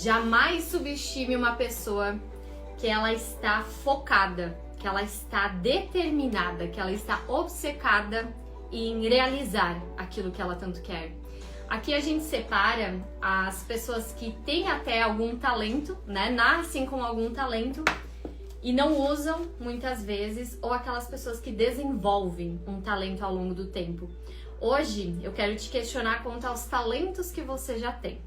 Jamais subestime uma pessoa que ela está focada, que ela está determinada, que ela está obcecada em realizar aquilo que ela tanto quer. Aqui a gente separa as pessoas que têm até algum talento, né? Nascem com algum talento e não usam muitas vezes, ou aquelas pessoas que desenvolvem um talento ao longo do tempo. Hoje eu quero te questionar quanto aos talentos que você já tem.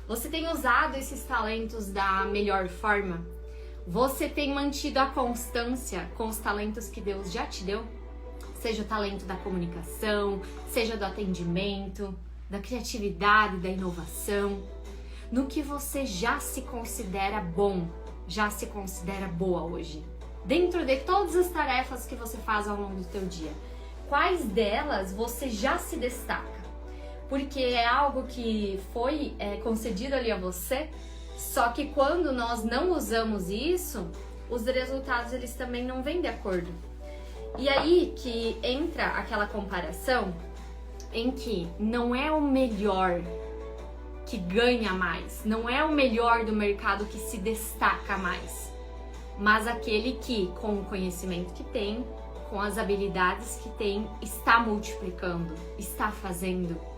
Você tem usado esses talentos da melhor forma? Você tem mantido a constância com os talentos que Deus já te deu? Seja o talento da comunicação, seja do atendimento, da criatividade, da inovação. No que você já se considera bom, já se considera boa hoje? Dentro de todas as tarefas que você faz ao longo do teu dia, quais delas você já se destaca? Porque é algo que foi concedido ali a você, só que quando nós não usamos isso, os resultados eles também não vêm de acordo. E aí que entra aquela comparação em que não é o melhor que ganha mais, não é o melhor do mercado que se destaca mais, mas aquele que, com o conhecimento que tem, com as habilidades que tem, está multiplicando, está fazendo.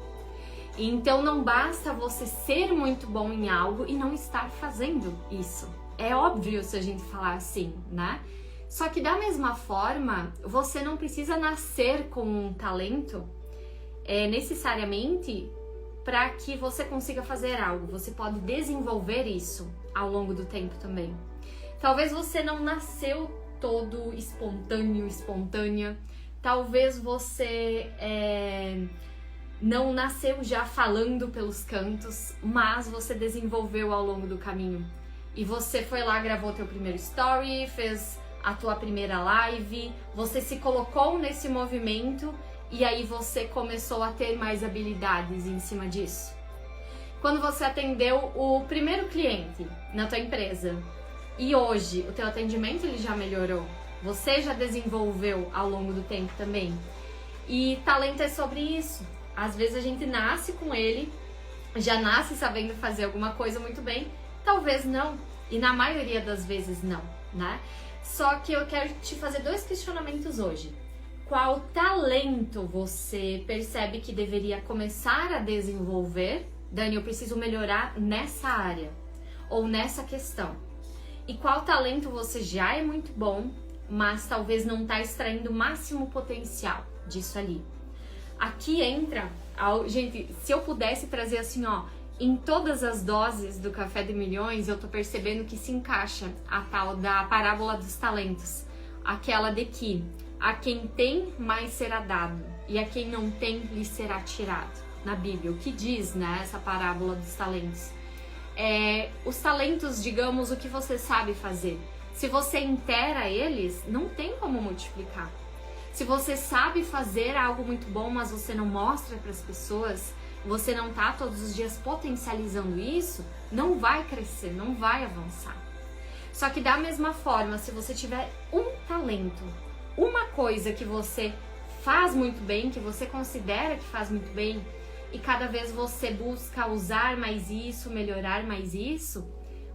Então não basta você ser muito bom em algo e não estar fazendo isso. É óbvio se a gente falar assim, né? Só que da mesma forma, você não precisa nascer com um talento necessariamente para que você consiga fazer algo. Você pode desenvolver isso ao longo do tempo também. Talvez você não nasceu todo espontâneo, espontânea. Talvez você não nasceu já falando pelos cantos, mas você desenvolveu ao longo do caminho. E você foi lá, gravou teu primeiro story, fez a tua primeira live, você se colocou nesse movimento e aí você começou a ter mais habilidades em cima disso. Quando você atendeu o primeiro cliente na tua empresa e hoje o teu atendimento ele já melhorou, você já desenvolveu ao longo do tempo também. E talento é sobre isso. Às vezes a gente nasce com ele, já nasce sabendo fazer alguma coisa muito bem, talvez não, e na maioria das vezes não, né? Só que eu quero te fazer dois questionamentos hoje. Qual talento você percebe que deveria começar a desenvolver? Dani, eu preciso melhorar nessa área ou nessa questão. E qual talento você já é muito bom, mas talvez não está extraindo o máximo potencial disso ali? Aqui entra, gente, se eu pudesse trazer assim, ó, em todas as doses do Café de Milhões, eu tô percebendo que se encaixa a tal da parábola dos talentos. Aquela de que a quem tem, mais será dado, e a quem não tem, lhe será tirado. Na Bíblia, o que diz, né, essa parábola dos talentos? Os talentos, digamos, o que você sabe fazer. Se você intera eles, não tem como multiplicar. Se você sabe fazer algo muito bom, mas você não mostra para as pessoas, você não tá todos os dias potencializando isso, não vai crescer, não vai avançar. Só que da mesma forma, se você tiver um talento, uma coisa que você faz muito bem, que você considera que faz muito bem, e cada vez você busca usar mais isso, melhorar mais isso,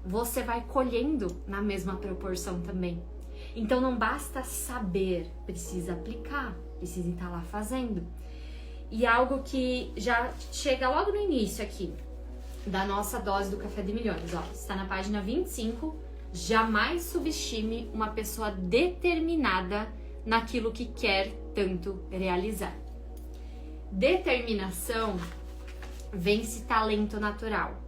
você vai colhendo na mesma proporção também. Então não basta saber, precisa aplicar, precisa estar lá fazendo. E algo que já chega logo no início aqui da nossa dose do Café de Milhões, ó, está na página 25, jamais subestime uma pessoa determinada naquilo que quer tanto realizar. Determinação vence talento natural,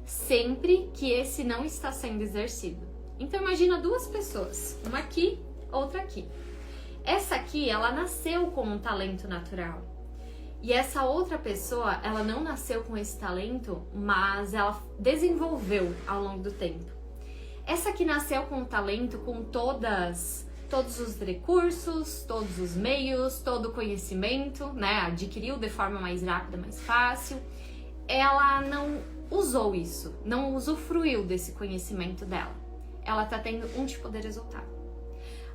sempre que esse não está sendo exercido. Então imagina duas pessoas, uma aqui, outra aqui. Essa aqui, ela nasceu com um talento natural. E essa outra pessoa, ela não nasceu com esse talento, mas ela desenvolveu ao longo do tempo. Essa aqui nasceu com um talento, com todos os recursos, todos os meios, todo o conhecimento, né? Adquiriu de forma mais rápida, mais fácil. Ela não usou isso, não usufruiu desse conhecimento dela. Ela tá tendo um tipo de resultado.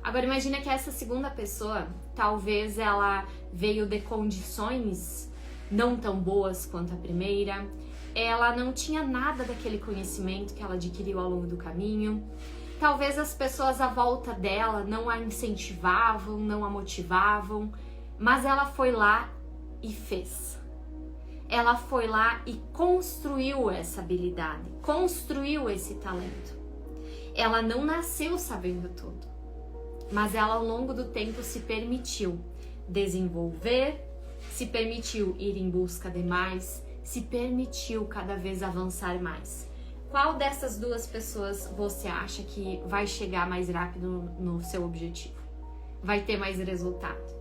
Agora imagina que essa segunda pessoa, talvez ela veio de condições não tão boas quanto a primeira, ela não tinha nada daquele conhecimento que ela adquiriu ao longo do caminho. Talvez as pessoas à volta dela não a incentivavam, não a motivavam, mas ela foi lá e fez. Ela foi lá e construiu essa habilidade, construiu esse talento. Ela não nasceu sabendo tudo, mas ela ao longo do tempo se permitiu desenvolver, se permitiu ir em busca de mais, se permitiu cada vez avançar mais. Qual dessas duas pessoas você acha que vai chegar mais rápido no seu objetivo? Vai ter mais resultado?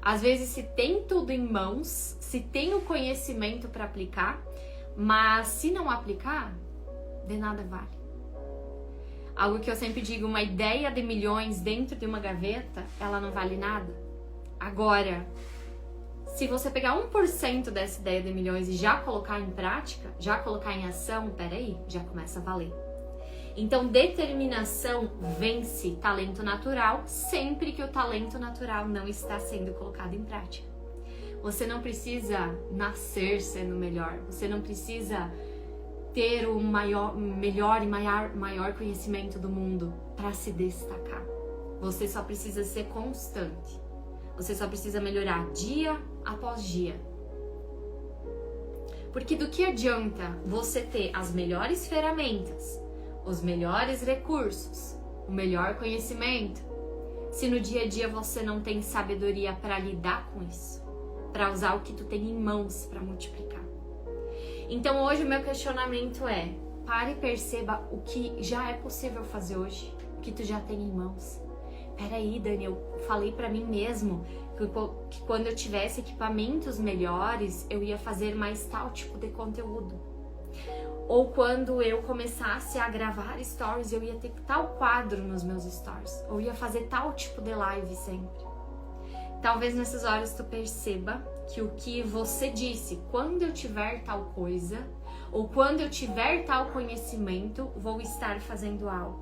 Às vezes se tem tudo em mãos, se tem o conhecimento para aplicar, mas se não aplicar, de nada vale. Algo que eu sempre digo, uma ideia de milhões dentro de uma gaveta, ela não vale nada. Agora, se você pegar 1% dessa ideia de milhões e já colocar em prática, já colocar em ação, peraí, já começa a valer. Então, determinação vence talento natural sempre que o talento natural não está sendo colocado em prática. Você não precisa nascer sendo melhor, você não precisa ter o melhor e maior conhecimento do mundo para se destacar. Você só precisa ser constante. Você só precisa melhorar dia após dia. Porque do que adianta você ter as melhores ferramentas, os melhores recursos, o melhor conhecimento, se no dia a dia você não tem sabedoria para lidar com isso, para usar o que tu tem em mãos para multiplicar. Então hoje o meu questionamento é: pare e perceba o que já é possível fazer hoje, o que tu já tem em mãos. Peraí, Dani, eu falei para mim mesmo que quando eu tivesse equipamentos melhores, eu ia fazer mais tal tipo de conteúdo. Ou quando eu começasse a gravar stories, eu ia ter tal quadro nos meus stories. Ou ia fazer tal tipo de live sempre. Talvez nessas horas tu perceba que o que você disse, quando eu tiver tal coisa, ou quando eu tiver tal conhecimento, vou estar fazendo algo.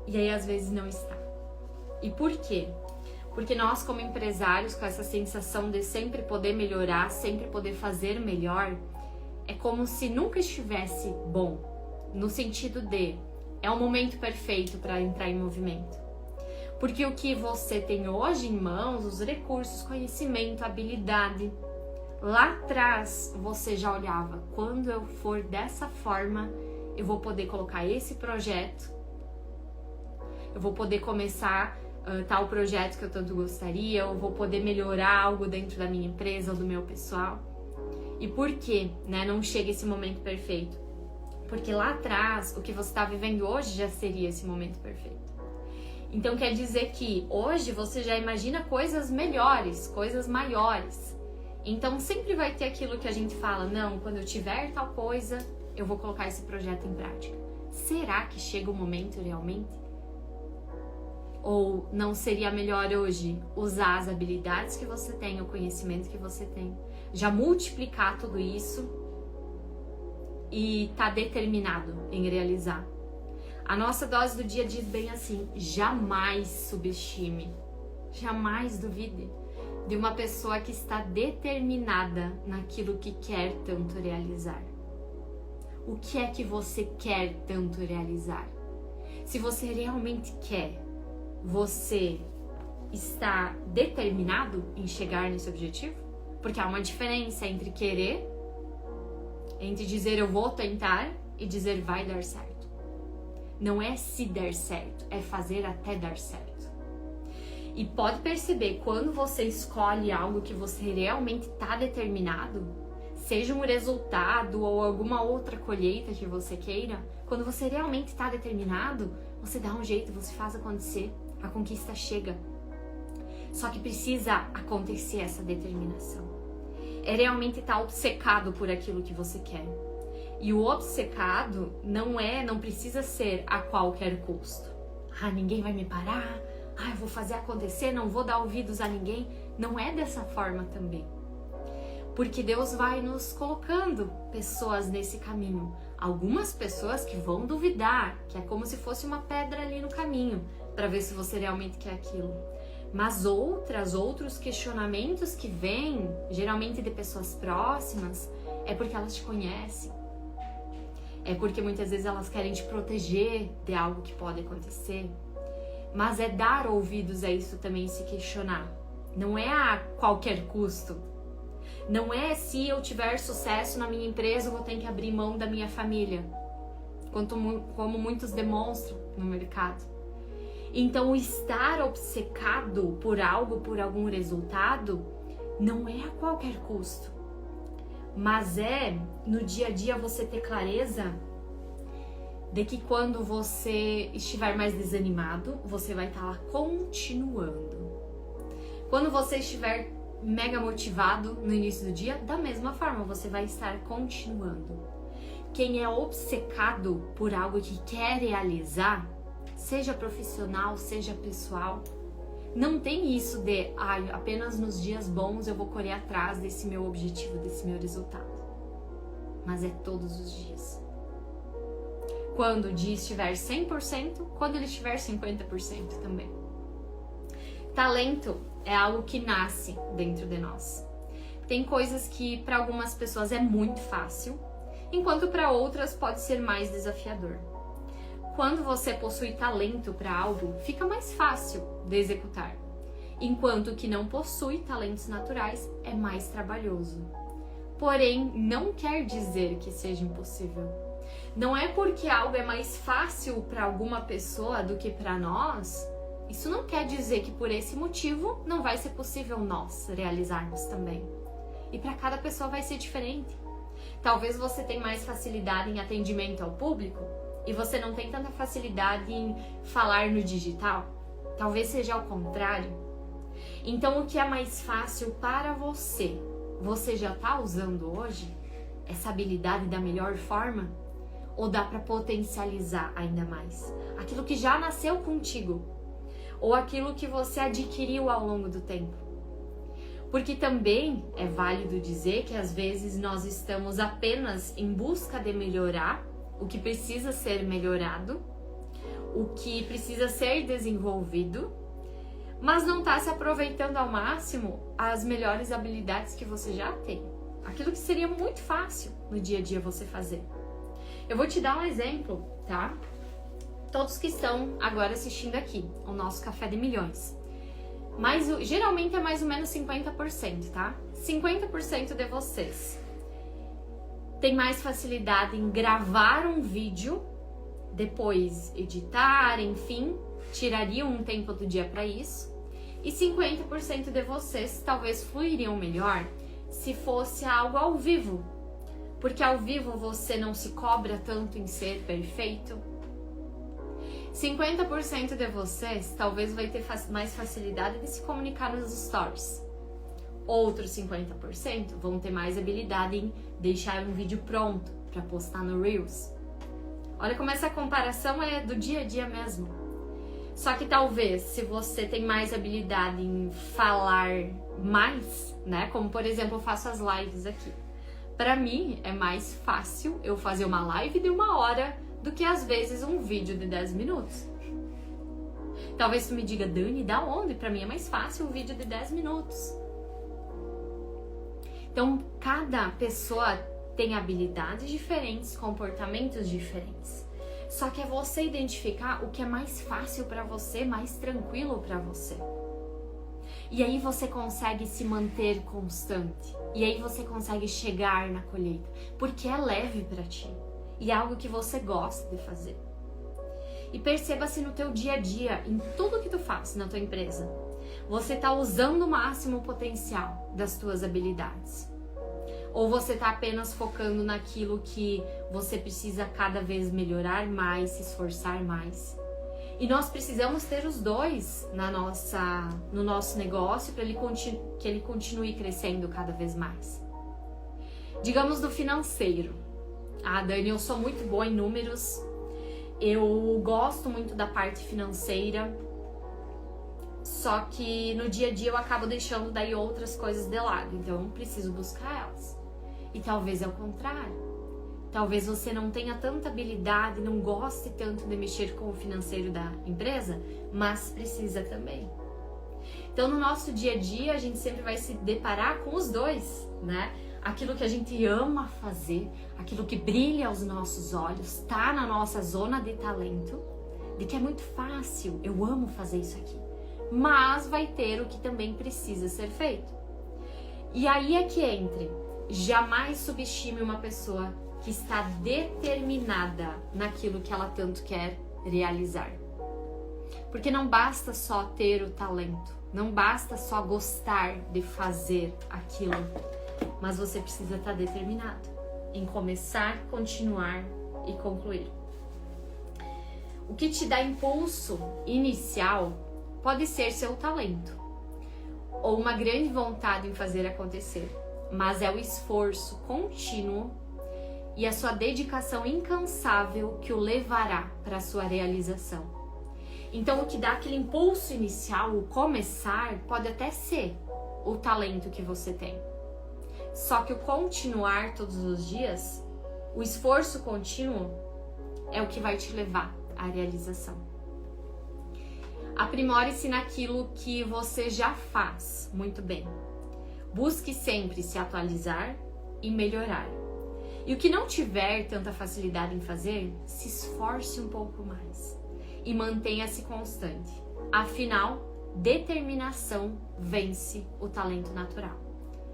E aí às vezes não está. E por quê? Porque nós como empresários, com essa sensação de sempre poder melhorar, sempre poder fazer melhor, é como se nunca estivesse bom, no sentido de é o momento perfeito para entrar em movimento. Porque o que você tem hoje em mãos, os recursos, conhecimento, habilidade, lá atrás você já olhava, quando eu for dessa forma, eu vou poder colocar esse projeto, eu vou poder começar tal projeto que eu tanto gostaria, eu vou poder melhorar algo dentro da minha empresa ou do meu pessoal. E por que, né, não chega esse momento perfeito? Porque lá atrás, o que você está vivendo hoje já seria esse momento perfeito. Então quer dizer que hoje você já imagina coisas melhores, coisas maiores. Então sempre vai ter aquilo que a gente fala, não, quando eu tiver tal coisa, eu vou colocar esse projeto em prática. Será que chega o momento realmente? Ou não seria melhor hoje usar as habilidades que você tem, o conhecimento que você tem, já multiplicar tudo isso e tá determinado em realizar? A nossa dose do dia diz bem assim: jamais subestime, jamais duvide de uma pessoa que está determinada naquilo que quer tanto realizar. O que é que você quer tanto realizar? Se você realmente quer, você está determinado em chegar nesse objetivo? Porque há uma diferença entre querer, entre dizer eu vou tentar e dizer vai dar certo. Não é se der certo, é fazer até dar certo. E pode perceber, quando você escolhe algo que você realmente está determinado, seja um resultado ou alguma outra colheita que você queira, quando você realmente está determinado, você dá um jeito, você faz acontecer, a conquista chega. Só que precisa acontecer essa determinação. É realmente estar obcecado por aquilo que você quer. E o obcecado não precisa ser a qualquer custo. Ah, ninguém vai me parar. Ah, eu vou fazer acontecer, não vou dar ouvidos a ninguém. Não é dessa forma também. Porque Deus vai nos colocando pessoas nesse caminho. Algumas pessoas que vão duvidar, que é como se fosse uma pedra ali no caminho, para ver se você realmente quer aquilo. Mas outros questionamentos que vêm, geralmente de pessoas próximas, é porque elas te conhecem. É porque muitas vezes elas querem te proteger de algo que pode acontecer. Mas é dar ouvidos a isso também, se questionar. Não é a qualquer custo. Não é se eu tiver sucesso na minha empresa, eu vou ter que abrir mão da minha família. Como muitos demonstram no mercado. Então, estar obcecado por algo, por algum resultado, não é a qualquer custo. Mas é, no dia a dia, você ter clareza de que quando você estiver mais desanimado, você vai estar lá continuando. Quando você estiver mega motivado no início do dia, da mesma forma, você vai estar continuando. Quem é obcecado por algo que quer realizar, seja profissional, seja pessoal, não tem isso de apenas nos dias bons eu vou correr atrás desse meu objetivo, desse meu resultado. Mas é todos os dias. Quando o dia estiver 100%, quando ele estiver 50% também. Talento é algo que nasce dentro de nós. Tem coisas que para algumas pessoas é muito fácil, enquanto para outras pode ser mais desafiador. Quando você possui talento para algo, fica mais fácil de executar, enquanto que não possui talentos naturais é mais trabalhoso. Porém, não quer dizer que seja impossível. Não é porque algo é mais fácil para alguma pessoa do que para nós, isso não quer dizer que por esse motivo não vai ser possível nós realizarmos também. E para cada pessoa vai ser diferente. Talvez você tenha mais facilidade em atendimento ao público e você não tem tanta facilidade em falar no digital. Talvez seja ao contrário. Então, o que é mais fácil para você? Você já está usando hoje essa habilidade da melhor forma? Ou dá para potencializar ainda mais? Aquilo que já nasceu contigo? Ou aquilo que você adquiriu ao longo do tempo? Porque também é válido dizer que às vezes nós estamos apenas em busca de melhorar o que precisa ser melhorado, o que precisa ser desenvolvido, mas não está se aproveitando ao máximo as melhores habilidades que você já tem. Aquilo que seria muito fácil no dia a dia você fazer. Eu vou te dar um exemplo, tá? Todos que estão agora assistindo aqui, o nosso Café de Milhões. Mas geralmente é mais ou menos 50%, tá? 50% de vocês tem mais facilidade em gravar um vídeo, depois editar, enfim, tirariam um tempo do dia para isso. E 50% de vocês talvez fluiriam melhor se fosse algo ao vivo. Porque ao vivo você não se cobra tanto em ser perfeito. 50% de vocês talvez vai ter mais facilidade de se comunicar nos stories. Outros 50% vão ter mais habilidade em deixar um vídeo pronto para postar no Reels. Olha como essa comparação é do dia a dia mesmo. Só que talvez se você tem mais habilidade em falar mais, né? Como por exemplo eu faço as lives aqui. Para mim é mais fácil eu fazer uma live de 1 hora do que às vezes um vídeo de 10 minutos. Talvez tu me diga, Dani, da onde? Para mim é mais fácil um vídeo de 10 minutos. Então, cada pessoa tem habilidades diferentes, comportamentos diferentes. Só que é você identificar o que é mais fácil para você, mais tranquilo para você. E aí você consegue se manter constante. E aí você consegue chegar na colheita, porque é leve para ti. E é algo que você gosta de fazer. E perceba se no teu dia a dia, em tudo que tu faz na tua empresa, você está usando o máximo potencial das tuas habilidades. Ou você está apenas focando naquilo que você precisa cada vez melhorar mais, se esforçar mais. E nós precisamos ter os dois no nosso negócio para que ele continue crescendo cada vez mais. Digamos do financeiro. Ah, Dani, eu sou muito boa em números, eu gosto muito da parte financeira, só que no dia a dia eu acabo deixando daí outras coisas de lado, então eu preciso buscar elas. E talvez é o contrário. Talvez você não tenha tanta habilidade, não goste tanto de mexer com o financeiro da empresa, mas precisa também. Então, no nosso dia a dia, a gente sempre vai se deparar com os dois, né? Aquilo que a gente ama fazer, aquilo que brilha aos nossos olhos, tá na nossa zona de talento, de que é muito fácil, eu amo fazer isso aqui. Mas vai ter o que também precisa ser feito. E aí é que entre. Jamais subestime uma pessoa que está determinada naquilo que ela tanto quer realizar. Porque não basta só ter o talento, não basta só gostar de fazer aquilo, mas você precisa estar determinado em começar, continuar e concluir. O que te dá impulso inicial pode ser seu talento ou uma grande vontade em fazer acontecer, mas é o esforço contínuo e a sua dedicação incansável que o levará para a sua realização. Então, o que dá aquele impulso inicial, o começar, pode até ser o talento que você tem. Só que o continuar todos os dias, o esforço contínuo, é o que vai te levar à realização. Aprimore-se naquilo que você já faz muito bem. Busque sempre se atualizar e melhorar. E o que não tiver tanta facilidade em fazer, se esforce um pouco mais. E mantenha-se constante. Afinal, determinação vence o talento natural.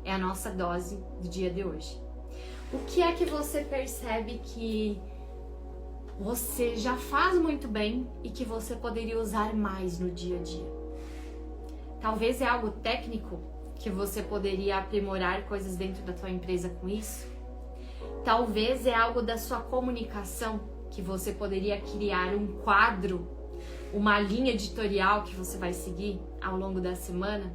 É a nossa dose do dia de hoje. O que é que você percebe que você já faz muito bem e que você poderia usar mais no dia a dia? Talvez é algo técnico que você poderia aprimorar coisas dentro da tua empresa com isso. Talvez é algo da sua comunicação que você poderia criar um quadro, uma linha editorial que você vai seguir ao longo da semana.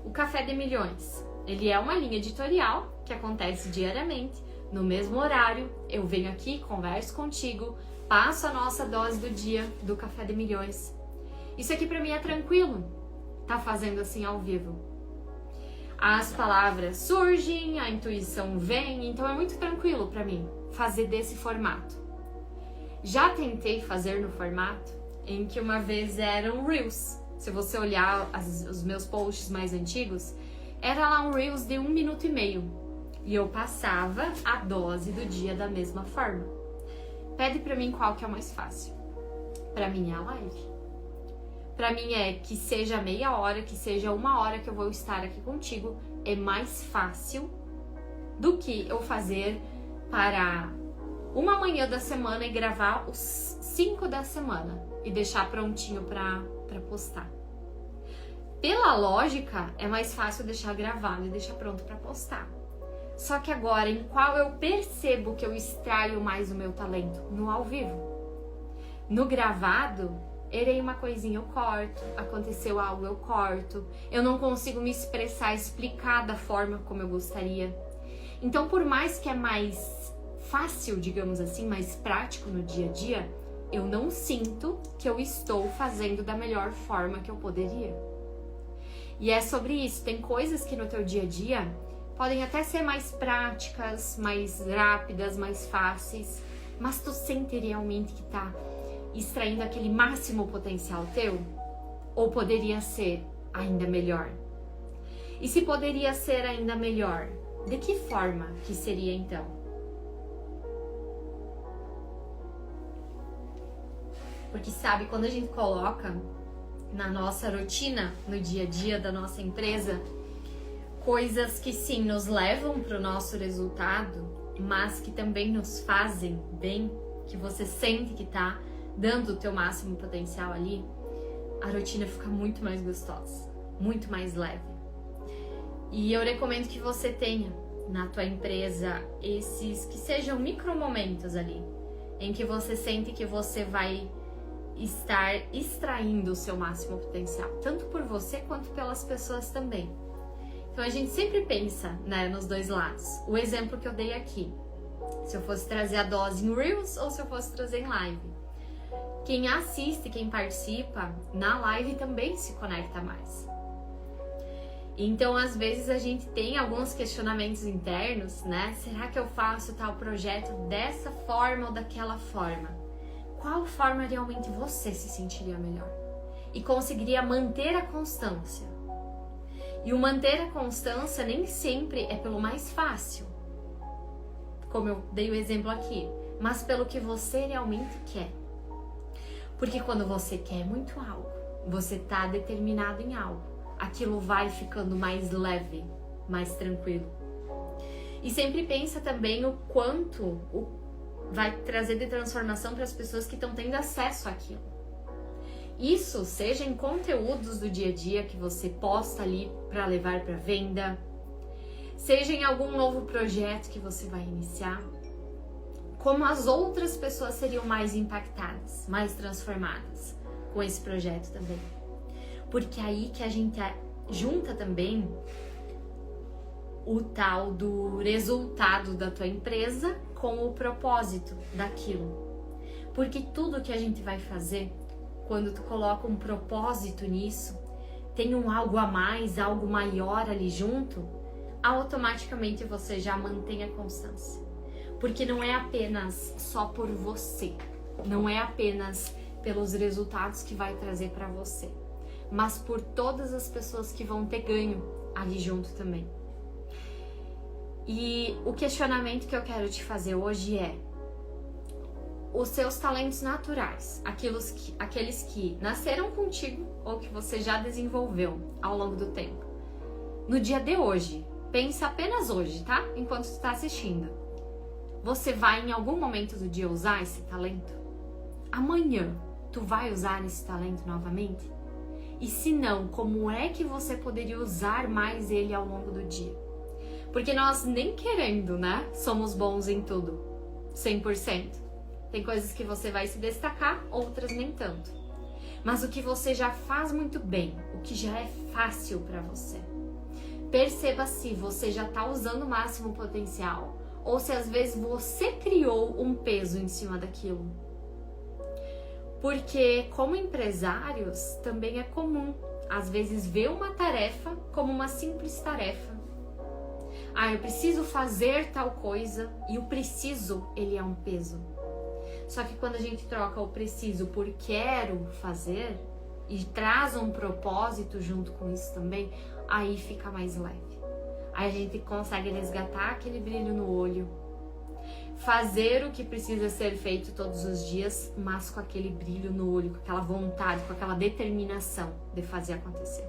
O Café de Milhões, ele é uma linha editorial que acontece diariamente, no mesmo horário. Eu venho aqui, converso contigo, passo a nossa dose do dia do Café de Milhões. Isso aqui pra mim é tranquilo, tá fazendo assim ao vivo. As palavras surgem, a intuição vem, então é muito tranquilo pra mim fazer desse formato. Já tentei fazer no formato em que uma vez eram Reels. Se você olhar os meus posts mais antigos, era lá um Reels de 1 minuto e meio. E eu passava a dose do dia da mesma forma. Pede pra mim qual que é o mais fácil. Pra mim é a live. Pra mim é que seja meia hora, que seja 1 hora que eu vou estar aqui contigo. É mais fácil do que eu fazer para uma manhã da semana e gravar os 5 da semana e deixar prontinho pra postar. Pela lógica, é mais fácil deixar gravado e deixar pronto pra postar. Só que agora, em qual eu percebo que eu extraio mais o meu talento? No ao vivo. No gravado, errei uma coisinha, eu corto, aconteceu algo, eu corto, eu não consigo me expressar, explicar da forma como eu gostaria. Então, por mais que é mais fácil, digamos assim, mais prático no dia a dia, eu não sinto que eu estou fazendo da melhor forma que eu poderia. E é sobre isso, tem coisas que no teu dia a dia podem até ser mais práticas, mais rápidas, mais fáceis, mas tu sente realmente que tá extraindo aquele máximo potencial teu? Ou poderia ser ainda melhor? E se poderia ser ainda melhor, de que forma que seria então? Porque sabe, quando a gente coloca na nossa rotina, no dia a dia da nossa empresa, coisas que sim nos levam para o nosso resultado, mas que também nos fazem bem, que você sente que tá dando o teu máximo potencial ali, a rotina fica muito mais gostosa, muito mais leve. E eu recomendo que você tenha na tua empresa esses que sejam micromomentos ali, em que você sente que você vai estar extraindo o seu máximo potencial, tanto por você quanto pelas pessoas também. Então a gente sempre pensa, né, nos dois lados. O exemplo que eu dei aqui, se eu fosse trazer a dose em Reels ou se eu fosse trazer em live. Quem assiste, quem participa na live também se conecta mais. Então, às vezes a gente tem alguns questionamentos internos, né? Será que eu faço tal projeto dessa forma ou daquela forma? Qual forma realmente você se sentiria melhor? E conseguiria manter a constância? E o manter a constância nem sempre é pelo mais fácil, como eu dei o exemplo aqui, mas pelo que você realmente quer. Porque quando você quer muito algo, você está determinado em algo, aquilo vai ficando mais leve, mais tranquilo. E sempre pensa também o quanto vai trazer de transformação para as pessoas que estão tendo acesso àquilo. Isso seja em conteúdos do dia a dia que você posta ali para levar para venda, seja em algum novo projeto que você vai iniciar, como as outras pessoas seriam mais impactadas, mais transformadas com esse projeto também. Porque aí que a gente junta também o tal do resultado da tua empresa com o propósito daquilo. Porque tudo que a gente vai fazer, quando tu coloca um propósito nisso, tem um algo a mais, algo maior ali junto, automaticamente você já mantém a constância. Porque não é apenas só por você, não é apenas pelos resultados que vai trazer para você, mas por todas as pessoas que vão ter ganho ali junto também. E o questionamento que eu quero te fazer hoje é: os seus talentos naturais, aqueles que nasceram contigo ou que você já desenvolveu ao longo do tempo, no dia de hoje, pensa apenas hoje, tá? Enquanto tu tá assistindo, você vai em algum momento do dia usar esse talento? Amanhã, tu vai usar esse talento novamente? E se não, como é que você poderia usar mais ele ao longo do dia? Porque nós nem querendo, né? Somos bons em tudo, 100%. Tem coisas que você vai se destacar, outras nem tanto. Mas o que você já faz muito bem, o que já é fácil para você. Perceba se você já está usando o máximo potencial ou se às vezes você criou um peso em cima daquilo. Porque como empresários também é comum, às vezes, ver uma tarefa como uma simples tarefa. Ah, eu preciso fazer tal coisa, e o preciso, ele é um peso. Só que quando a gente troca o preciso por quero fazer e traz um propósito junto com isso também, aí fica mais leve. Aí a gente consegue resgatar aquele brilho no olho, fazer o que precisa ser feito todos os dias, mas com aquele brilho no olho, com aquela vontade, com aquela determinação de fazer acontecer.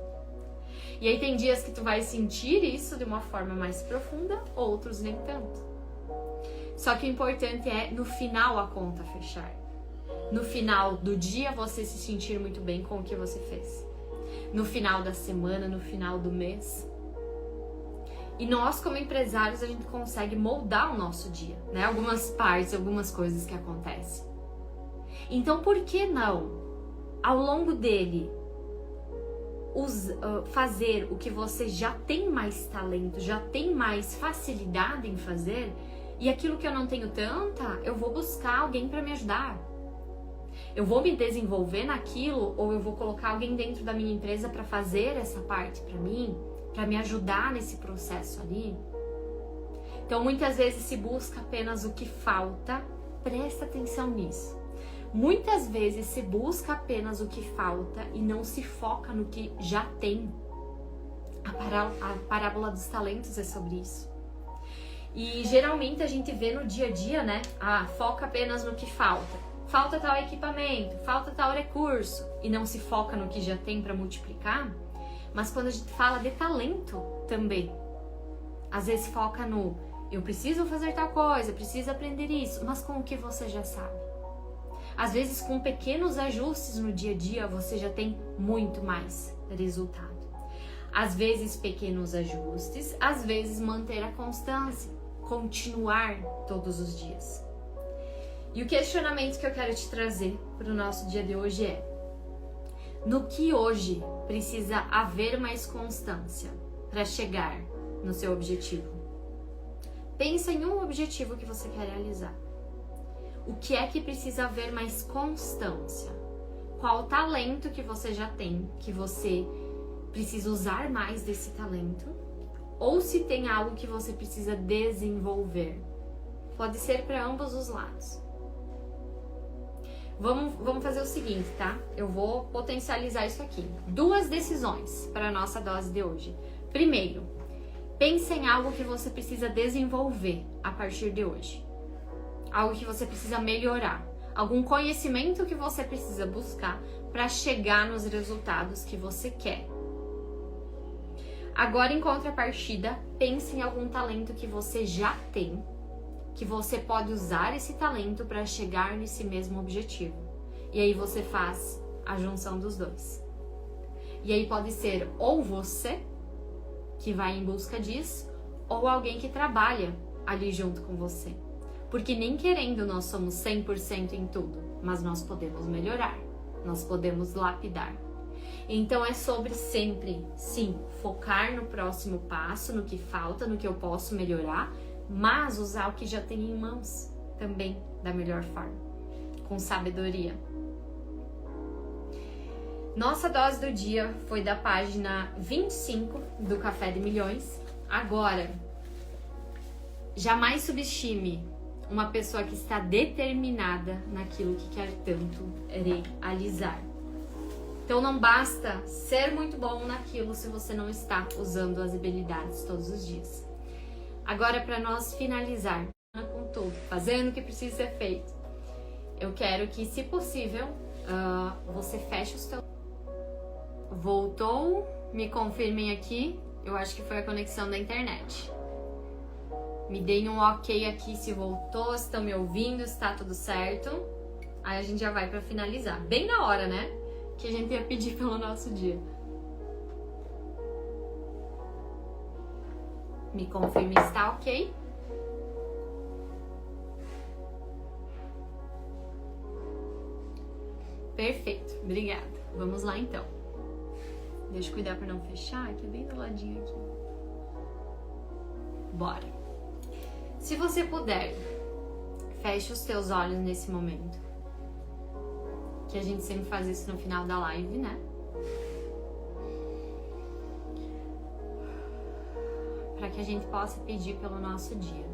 E aí tem dias que tu vai sentir isso de uma forma mais profunda, outros nem tanto. Só que o importante é no final a conta fechar. No final do dia você se sentir muito bem com o que você fez. No final da semana, no final do mês. E nós, como empresários, a gente consegue moldar o nosso dia, né? Algumas partes, algumas coisas que acontecem. Então, por que não, ao longo dele, fazer o que você já tem mais talento, já tem mais facilidade em fazer, e aquilo que eu não tenho tanta, eu vou buscar alguém para me ajudar. Eu vou me desenvolver naquilo, ou eu vou colocar alguém dentro da minha empresa para fazer essa parte para mim, para me ajudar nesse processo ali. Então, muitas vezes se busca apenas o que falta. Presta atenção nisso. Muitas vezes se busca apenas o que falta e não se foca no que já tem. A parábola dos talentos é sobre isso. E geralmente a gente vê no dia a dia, né? Foca apenas no que falta. Falta tal equipamento, falta tal recurso. E não se foca no que já tem para multiplicar. Mas quando a gente fala de talento também, às vezes foca no eu preciso fazer tal coisa, preciso aprender isso, mas com o que você já sabe. Às vezes com pequenos ajustes no dia a dia você já tem muito mais resultado. Às vezes pequenos ajustes, às vezes manter a constância, continuar todos os dias. E o questionamento que eu quero te trazer para o nosso dia de hoje é: no que hoje precisa haver mais constância para chegar no seu objetivo? Pensa em um objetivo que você quer realizar. O que é que precisa haver mais constância? Qual talento que você já tem, que você precisa usar mais desse talento? Ou se tem algo que você precisa desenvolver? Pode ser para ambos os lados. Vamos fazer o seguinte, tá? Eu vou potencializar isso aqui. 2 decisões para a nossa dose de hoje. Primeiro, pense em algo que você precisa desenvolver a partir de hoje. Algo que você precisa melhorar. Algum conhecimento que você precisa buscar para chegar nos resultados que você quer. Agora, em contrapartida, pense em algum talento que você já tem, que você pode usar esse talento para chegar nesse mesmo objetivo. E aí você faz a junção dos dois. E aí pode ser ou você que vai em busca disso, ou alguém que trabalha ali junto com você. Porque nem querendo nós somos 100% em tudo, mas nós podemos melhorar, nós podemos lapidar. Então é sobre sempre, sim, focar no próximo passo, no que falta, no que eu posso melhorar, mas usar o que já tenho em mãos também da melhor forma, com sabedoria. Nossa dose do dia foi da página 25 do Café de Milhões. Agora, jamais subestime uma pessoa que está determinada naquilo que quer tanto realizar. Então não basta ser muito bom naquilo se você não está usando as habilidades todos os dias. Agora, para nós finalizar com tudo, fazendo o que precisa ser feito, eu quero que, se possível, você feche os teus... Voltou? Me confirmem aqui. Eu acho que foi a conexão da internet. Me deem um ok aqui se voltou, se estão me ouvindo, se tá tudo certo. Aí a gente já vai para finalizar. Bem na hora, né? Que a gente ia pedir pelo nosso dia. Me confirme se tá ok. Perfeito, obrigada. Vamos lá então. Deixa eu cuidar para não fechar, que é bem do ladinho aqui. Bora. Se você puder, feche os teus olhos nesse momento. Que a gente sempre faz isso no final da live, né? Para que a gente possa pedir pelo nosso dia.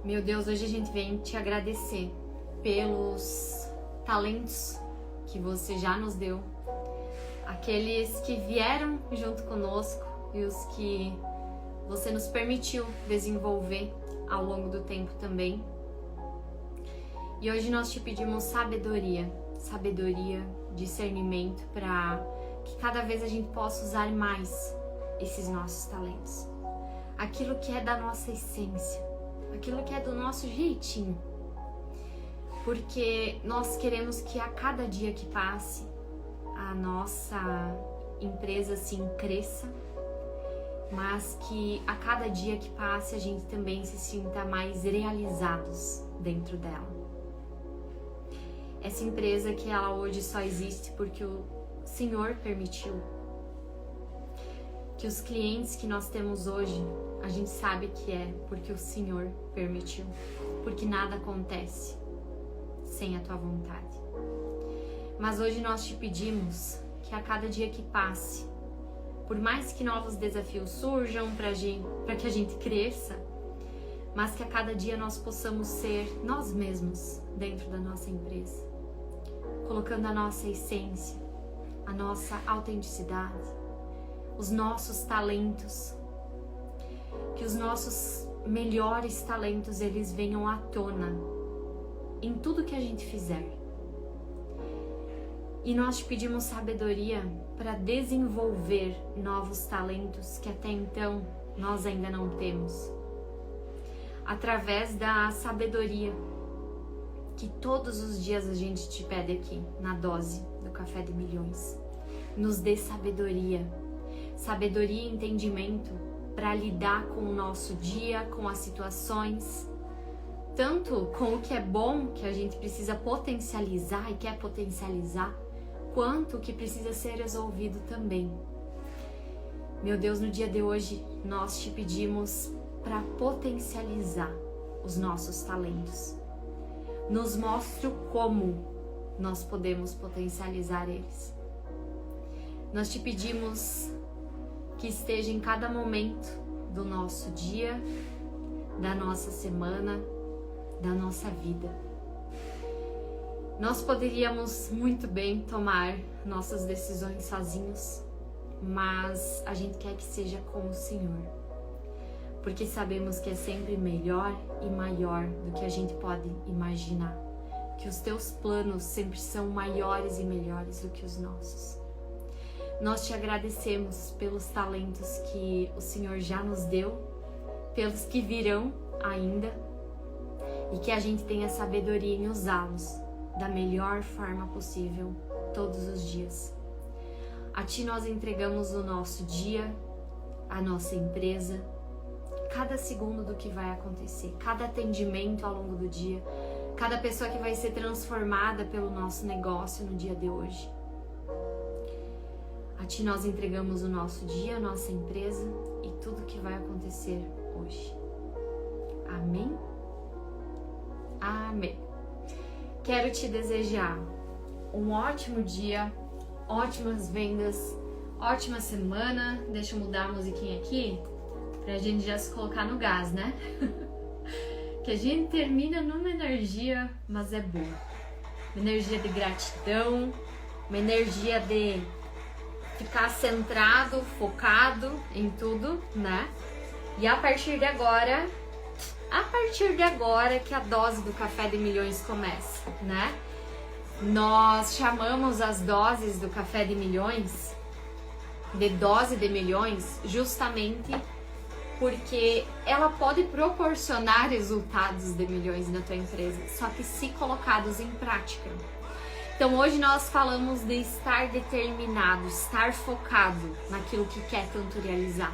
Meu Deus, hoje a gente vem te agradecer pelos talentos que você já nos deu, aqueles que vieram junto conosco e os que você nos permitiu desenvolver ao longo do tempo também. E hoje nós te pedimos sabedoria, discernimento, para que cada vez a gente possa usar mais esses nossos talentos. Aquilo que é da nossa essência, aquilo que é do nosso jeitinho. Porque nós queremos que a cada dia que passe, a nossa empresa assim cresça, mas que a cada dia que passe a gente também se sinta mais realizados dentro dela. Essa empresa que ela hoje só existe porque o Senhor permitiu. Que os clientes que nós temos hoje, a gente sabe que é porque o Senhor permitiu. Porque nada acontece sem a tua vontade. Mas hoje nós te pedimos que a cada dia que passe, por mais que novos desafios surjam para que a gente cresça, mas que a cada dia nós possamos ser nós mesmos dentro da nossa empresa, colocando a nossa essência, a nossa autenticidade, os nossos talentos, que os nossos melhores talentos eles venham à tona em tudo que a gente fizer. E nós te pedimos sabedoria para desenvolver novos talentos que até então nós ainda não temos. Através da sabedoria que todos os dias a gente te pede aqui na dose do Café de Milhões. Nos dê sabedoria e entendimento para lidar com o nosso dia, com as situações, tanto com o que é bom, que a gente precisa potencializar e quer potencializar, quanto o que precisa ser resolvido também. Meu Deus, no dia de hoje nós te pedimos para potencializar os nossos talentos. Nos mostre como nós podemos potencializar eles. Nós te pedimos que esteja em cada momento do nosso dia, da nossa semana, da nossa vida. Nós poderíamos muito bem tomar nossas decisões sozinhos, mas a gente quer que seja com o Senhor, porque sabemos que é sempre melhor e maior do que a gente pode imaginar, que os teus planos sempre são maiores e melhores do que os nossos. Nós te agradecemos pelos talentos que o Senhor já nos deu, pelos que virão ainda, e que a gente tenha sabedoria em usá-los da melhor forma possível todos os dias. A Ti nós entregamos o nosso dia, a nossa empresa, cada segundo do que vai acontecer, cada atendimento ao longo do dia, cada pessoa que vai ser transformada pelo nosso negócio no dia de hoje. A Ti nós entregamos o nosso dia, a nossa empresa e tudo que vai acontecer hoje. Amém? Amém. Quero te desejar um ótimo dia, ótimas vendas, ótima semana. Deixa eu mudar a musiquinha aqui pra gente já se colocar no gás, né? Que a gente termina numa energia, mas é boa. Uma energia de gratidão, uma energia de ficar centrado, focado em tudo, né? E a partir de agora que a dose do Café de Milhões começa, né? Nós chamamos as doses do Café de Milhões de dose de milhões justamente porque ela pode proporcionar resultados de milhões na tua empresa, só que se colocados em prática. Então hoje nós falamos de estar determinado, estar focado naquilo que quer tanto realizar.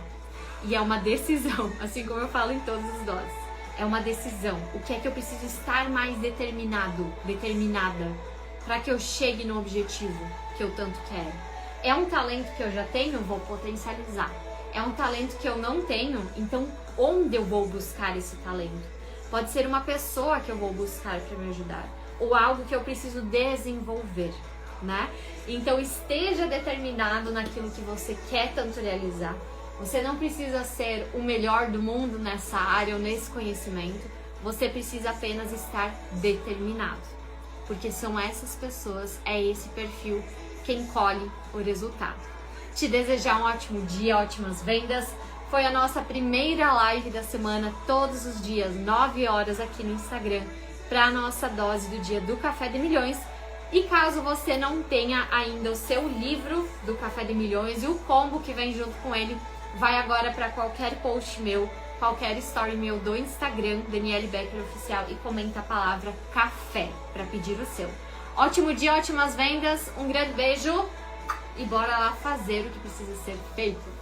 E é uma decisão, assim como eu falo em todas as doses. É uma decisão. O que é que eu preciso estar mais determinado, determinada, para que eu chegue no objetivo que eu tanto quero? É um talento que eu já tenho, vou potencializar. É um talento que eu não tenho, então onde eu vou buscar esse talento? Pode ser uma pessoa que eu vou buscar para me ajudar, ou algo que eu preciso desenvolver, né? Então esteja determinado naquilo que você quer tanto realizar. Você não precisa ser o melhor do mundo nessa área ou nesse conhecimento, você precisa apenas estar determinado, porque são essas pessoas, é esse perfil quem colhe o resultado. Te desejar um ótimo dia, ótimas vendas. Foi a nossa primeira live da semana, todos os dias, 9 horas aqui no Instagram, para a nossa dose do dia do Café de Milhões. E caso você não tenha ainda o seu livro do Café de Milhões e o combo que vem junto com ele, vai agora para qualquer post meu, qualquer story meu do Instagram, Daniele Becker Oficial, e comenta a palavra café para pedir o seu. Ótimo dia, ótimas vendas, um grande beijo e bora lá fazer o que precisa ser feito.